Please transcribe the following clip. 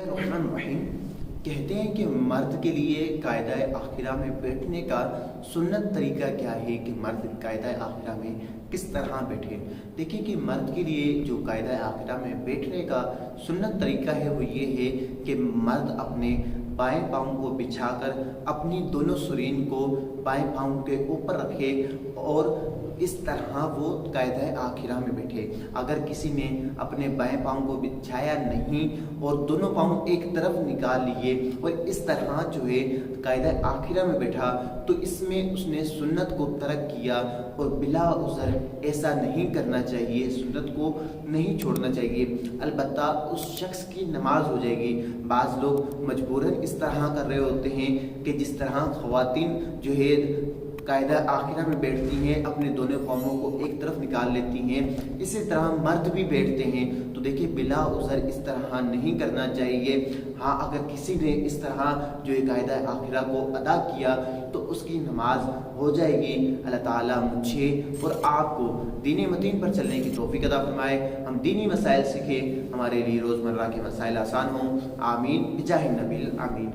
الرحمن الرحیم کہتے ہیں کہ مرد کے لیے قاعدہ آخرہ میں بیٹھنے کا سنت طریقہ کیا ہے کہ مرد قاعدہ آخرہ میں کس طرح بیٹھے۔ دیکھیں کہ مرد کے لیے جو قاعدہ آخرہ میں بیٹھنے کا سنت طریقہ ہے وہ یہ ہے کہ مرد اپنے بائیں پاؤں کو بچھا کر اپنی دونوں سرین کو بائیں پاؤں کے اوپر رکھے اور اس طرح وہ قاعدہ آخرہ میں بیٹھے۔ اگر کسی نے اپنے بائیں پاؤں کو بچھایا نہیں اور دونوں پاؤں ایک طرف نکال لیے اور اس طرح جو ہے قاعدہ آخرہ میں بیٹھا تو اس میں اس نے سنت کو ترک کیا اور بلا عذر ایسا نہیں کرنا چاہیے، سنت کو نہیں چھوڑنا چاہیے، البتہ اس شخص کی نماز ہو جائے گی۔ بعض لوگ مجبوراً اس طرح کر رہے ہوتے ہیں کہ جس طرح خواتین جو ہے قاعدہ آخرہ میں بیٹھتی ہیں، اپنے دونوں پاؤں کو ایک طرف نکال لیتی ہیں، اسی طرح مرد بھی بیٹھتے ہیں۔ تو دیکھیں بلا عذر اس طرح نہیں کرنا چاہیے۔ ہاں اگر کسی نے اس طرح جو ہے قاعدہ آخرہ کو ادا کیا تو اس کی نماز ہو جائے گی۔ اللہ تعالیٰ مجھے اور آپ کو دین متین پر چلنے کی توفیق عطا فرمائے، ہم دینی مسائل سیکھیں، ہمارے لیے روزمرہ کے مسائل آسان ہوں۔ آمین بجاہ النبی آمین۔